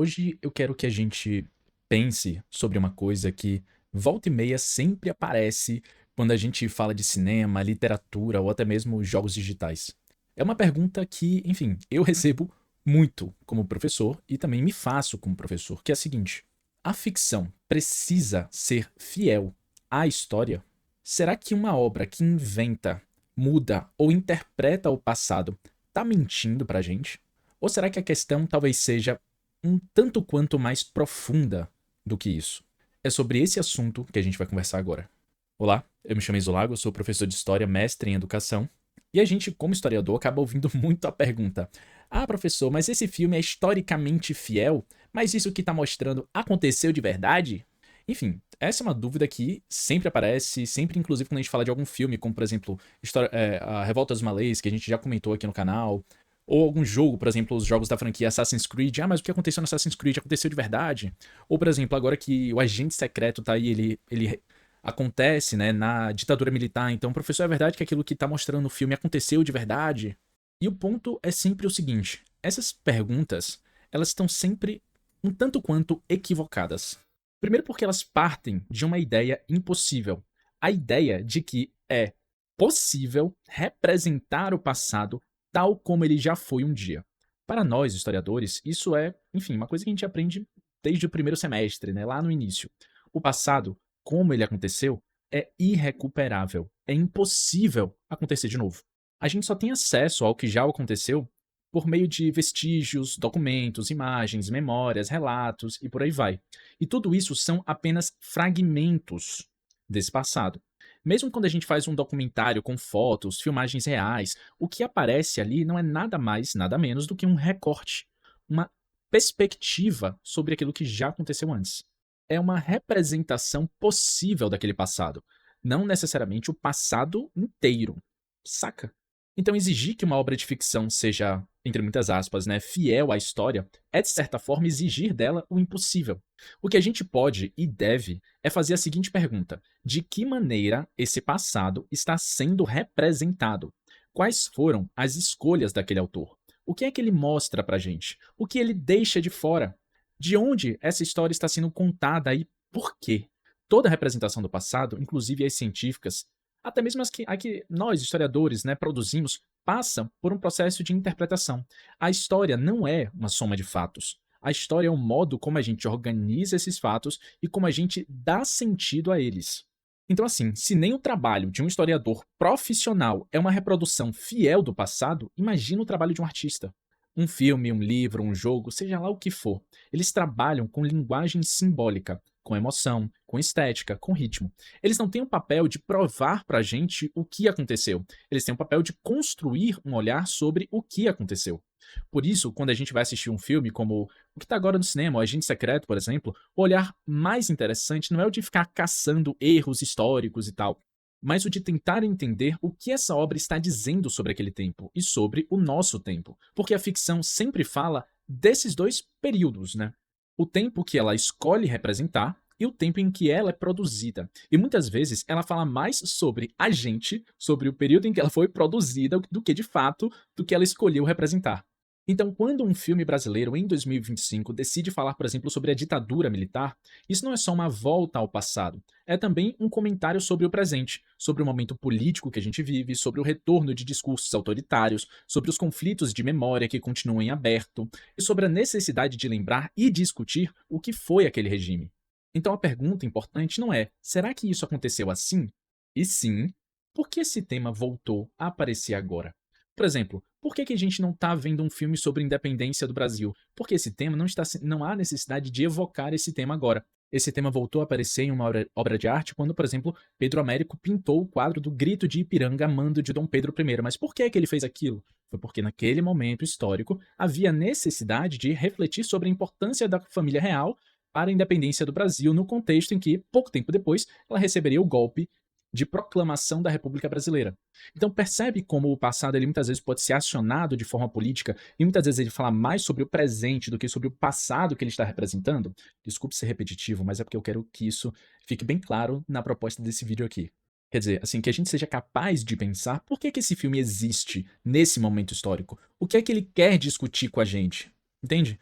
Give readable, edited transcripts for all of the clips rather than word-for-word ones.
Hoje eu quero que a gente pense sobre uma coisa que volta e meia sempre aparece quando a gente fala de cinema, literatura ou até mesmo jogos digitais. É uma pergunta que, enfim, eu recebo muito como professor e também me faço como professor, que é a seguinte: a ficção precisa ser fiel à história? Será que uma obra que inventa, muda ou interpreta o passado tá mentindo pra gente? Ou será que a questão talvez seja um tanto quanto mais profunda do que isso? É sobre esse assunto que a gente vai conversar agora. Olá, eu me chamo Isolago, eu sou professor de História, mestre em Educação, e a gente, como historiador, acaba ouvindo muito a pergunta: Ah, professor, mas esse filme é historicamente fiel? Mas isso que tá mostrando aconteceu de verdade? Enfim, essa é uma dúvida que sempre aparece, sempre inclusive quando a gente fala de algum filme, como por exemplo a Revolta dos Malês, que a gente já comentou aqui no canal, ou algum jogo, por exemplo, os jogos da franquia Assassin's Creed. Ah, mas o que aconteceu no Assassin's Creed aconteceu de verdade? Ou, por exemplo, agora que o agente secreto tá aí, ele acontece, né, na ditadura militar. Então, professor, é verdade que aquilo que tá mostrando no filme aconteceu de verdade? E o ponto é sempre o seguinte: essas perguntas, elas estão sempre um tanto quanto equivocadas. Primeiro porque elas partem de uma ideia impossível. A ideia de que é possível representar o passado tal como ele já foi um dia. Para nós, historiadores, isso é, enfim, uma coisa que a gente aprende desde o primeiro semestre, né, lá no início. O passado, como ele aconteceu, é irrecuperável. É impossível acontecer de novo. A gente só tem acesso ao que já aconteceu por meio de vestígios, documentos, imagens, memórias, relatos e por aí vai. E tudo isso são apenas fragmentos desse passado. Mesmo quando a gente faz um documentário com fotos, filmagens reais, o que aparece ali não é nada mais, nada menos do que um recorte, uma perspectiva sobre aquilo que já aconteceu antes. É uma representação possível daquele passado, não necessariamente o passado inteiro. Saca? Então exigir que uma obra de ficção seja, entre muitas aspas, né, fiel à história, é de certa forma exigir dela o impossível. O que a gente pode e deve é fazer a seguinte pergunta: de que maneira esse passado está sendo representado? Quais foram as escolhas daquele autor? O que é que ele mostra pra gente? O que ele deixa de fora? De onde essa história está sendo contada e por quê? Toda a representação do passado, inclusive as científicas, até mesmo a que nós, historiadores, né, produzimos, passa por um processo de interpretação. A história não é uma soma de fatos. A história é o modo como a gente organiza esses fatos e como a gente dá sentido a eles. Então, assim, se nem o trabalho de um historiador profissional é uma reprodução fiel do passado, imagina o trabalho de um artista. Um filme, um livro, um jogo, seja lá o que for, eles trabalham com linguagem simbólica, com emoção, com estética, com ritmo. Eles não têm o papel de provar pra gente o que aconteceu. Eles têm o papel de construir um olhar sobre o que aconteceu. Por isso, quando a gente vai assistir um filme como o que está agora no cinema, O Agente Secreto, por exemplo, o olhar mais interessante não é o de ficar caçando erros históricos e tal, mas o de tentar entender o que essa obra está dizendo sobre aquele tempo e sobre o nosso tempo. Porque a ficção sempre fala desses dois períodos, né? O tempo que ela escolhe representar e o tempo em que ela é produzida. E muitas vezes ela fala mais sobre a gente, sobre o período em que ela foi produzida, do que de fato do que ela escolheu representar. Então, quando um filme brasileiro em 2025 decide falar, por exemplo, sobre a ditadura militar, isso não é só uma volta ao passado, é também um comentário sobre o presente, sobre o momento político que a gente vive, sobre o retorno de discursos autoritários, sobre os conflitos de memória que continuam em aberto e sobre a necessidade de lembrar e discutir o que foi aquele regime. Então a pergunta importante não é: será que isso aconteceu assim? E sim, por que esse tema voltou a aparecer agora? Por exemplo, por que a gente não está vendo um filme sobre a independência do Brasil? Porque esse tema não está, não há necessidade de evocar esse tema agora. Esse tema voltou a aparecer em uma obra de arte quando, por exemplo, Pedro Américo pintou o quadro do Grito de Ipiranga a mando de Dom Pedro I. Mas por que ele fez aquilo? Foi porque naquele momento histórico havia necessidade de refletir sobre a importância da família real para a independência do Brasil, no contexto em que, pouco tempo depois, ela receberia o golpe de proclamação da República Brasileira. Então percebe como o passado ele muitas vezes pode ser acionado de forma política e muitas vezes ele fala mais sobre o presente do que sobre o passado que ele está representando? Desculpe ser repetitivo, mas é porque eu quero que isso fique bem claro na proposta desse vídeo aqui. Quer dizer, assim, que a gente seja capaz de pensar por que esse filme existe nesse momento histórico. O que é que ele quer discutir com a gente? Entende?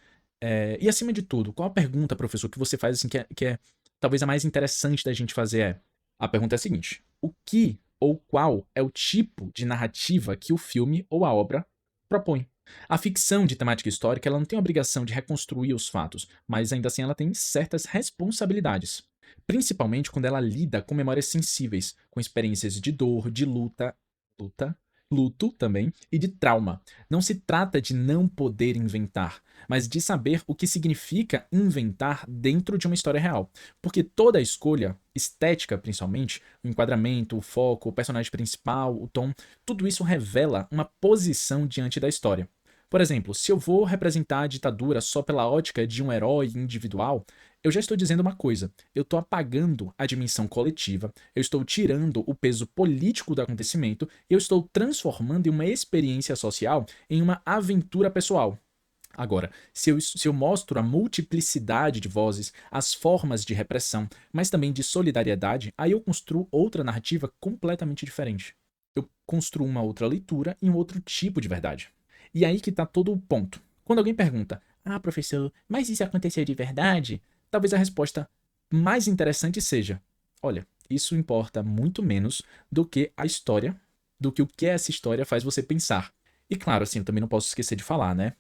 E acima de tudo, qual a pergunta, professor, que você faz assim que é talvez a mais interessante da gente fazer é, a pergunta é a seguinte: o que ou qual é o tipo de narrativa que o filme ou a obra propõe? A ficção de temática histórica, ela não tem a obrigação de reconstruir os fatos, mas ainda assim ela tem certas responsabilidades. Principalmente quando ela lida com memórias sensíveis, com experiências de dor, de luta, luto também e de trauma. Não se trata de não poder inventar, mas de saber o que significa inventar dentro de uma história real. Porque toda a escolha, estética principalmente, o enquadramento, o foco, o personagem principal, o tom, tudo isso revela uma posição diante da história. Por exemplo, se eu vou representar a ditadura só pela ótica de um herói individual, eu já estou dizendo uma coisa: eu estou apagando a dimensão coletiva, eu estou tirando o peso político do acontecimento, eu estou transformando em uma experiência social em uma aventura pessoal. Agora, se eu mostro a multiplicidade de vozes, as formas de repressão, mas também de solidariedade, aí eu construo outra narrativa completamente diferente. Eu construo uma outra leitura e um outro tipo de verdade. E aí que tá todo o ponto. Quando alguém pergunta, ah, professor, mas isso aconteceu de verdade? Talvez a resposta mais interessante seja, olha, isso importa muito menos do que a história, do que o que essa história faz você pensar. E claro, assim, eu também não posso esquecer de falar, né?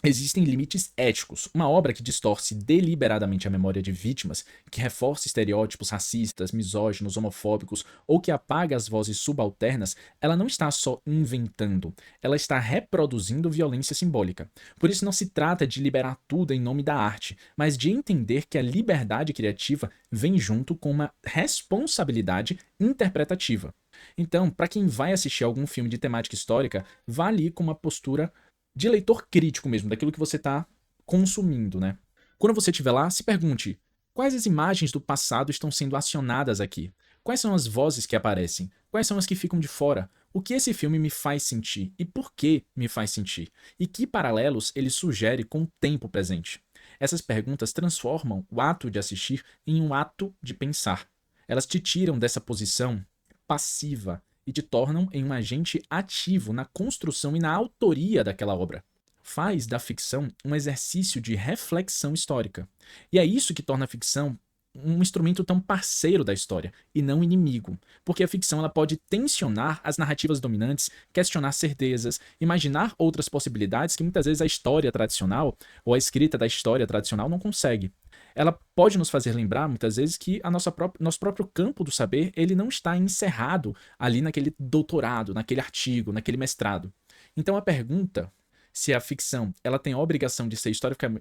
Existem limites éticos. Uma obra que distorce deliberadamente a memória de vítimas, que reforça estereótipos racistas, misóginos, homofóbicos ou que apaga as vozes subalternas, ela não está só inventando, ela está reproduzindo violência simbólica. Por isso não se trata de liberar tudo em nome da arte, mas de entender que a liberdade criativa vem junto com uma responsabilidade interpretativa. Então, para quem vai assistir algum filme de temática histórica, vá ali com uma postura de leitor crítico mesmo, daquilo que você está consumindo, né? Quando você estiver lá, se pergunte: quais as imagens do passado estão sendo acionadas aqui? Quais são as vozes que aparecem? Quais são as que ficam de fora? O que esse filme me faz sentir e por que me faz sentir? E que paralelos ele sugere com o tempo presente? Essas perguntas transformam o ato de assistir em um ato de pensar. Elas te tiram dessa posição passiva e te tornam em um agente ativo na construção e na autoria daquela obra. Faz da ficção um exercício de reflexão histórica. E é isso que torna a ficção um instrumento tão parceiro da história e não inimigo, porque a ficção ela pode tensionar as narrativas dominantes, questionar certezas, imaginar outras possibilidades que muitas vezes a história tradicional ou a escrita da história tradicional não consegue. Ela pode nos fazer lembrar muitas vezes que nosso próprio campo do saber ele não está encerrado ali naquele doutorado, naquele artigo, naquele mestrado. Então a pergunta se a ficção ela tem a obrigação de ser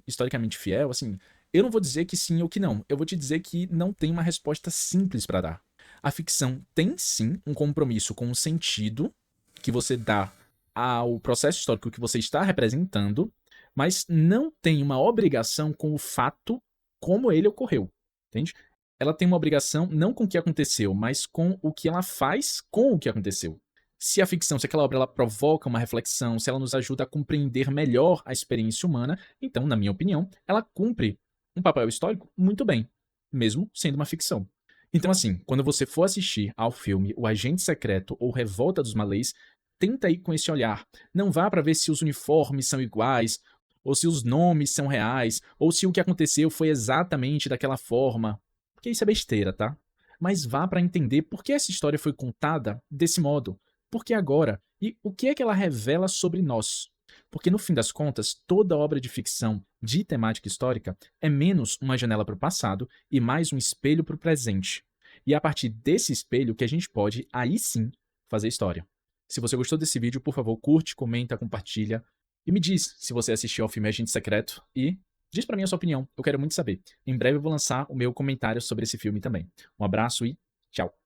historicamente fiel, assim, eu não vou dizer que sim ou que não. Eu vou te dizer que não tem uma resposta simples para dar. A ficção tem sim um compromisso com o sentido que você dá ao processo histórico que você está representando, mas não tem uma obrigação com o fato como ele ocorreu, entende? Ela tem uma obrigação não com o que aconteceu, mas com o que ela faz com o que aconteceu. Se a ficção, se aquela obra ela provoca uma reflexão, se ela nos ajuda a compreender melhor a experiência humana, então, na minha opinião, ela cumpre um papel histórico muito bem, mesmo sendo uma ficção. Então, assim, quando você for assistir ao filme O Agente Secreto ou Revolta dos Malês, tenta ir com esse olhar. Não vá para ver se os uniformes são iguais, ou se os nomes são reais, ou se o que aconteceu foi exatamente daquela forma. Porque isso é besteira, tá? Mas vá para entender por que essa história foi contada desse modo. Por que agora? E o que é que ela revela sobre nós? Porque no fim das contas, toda obra de ficção de temática histórica é menos uma janela para o passado e mais um espelho para o presente. E é a partir desse espelho que a gente pode, aí sim, fazer história. Se você gostou desse vídeo, por favor, curte, comenta, compartilha e me diz se você assistiu ao filme Agente Secreto e diz pra mim a sua opinião. Eu quero muito saber. Em breve eu vou lançar o meu comentário sobre esse filme também. Um abraço e tchau.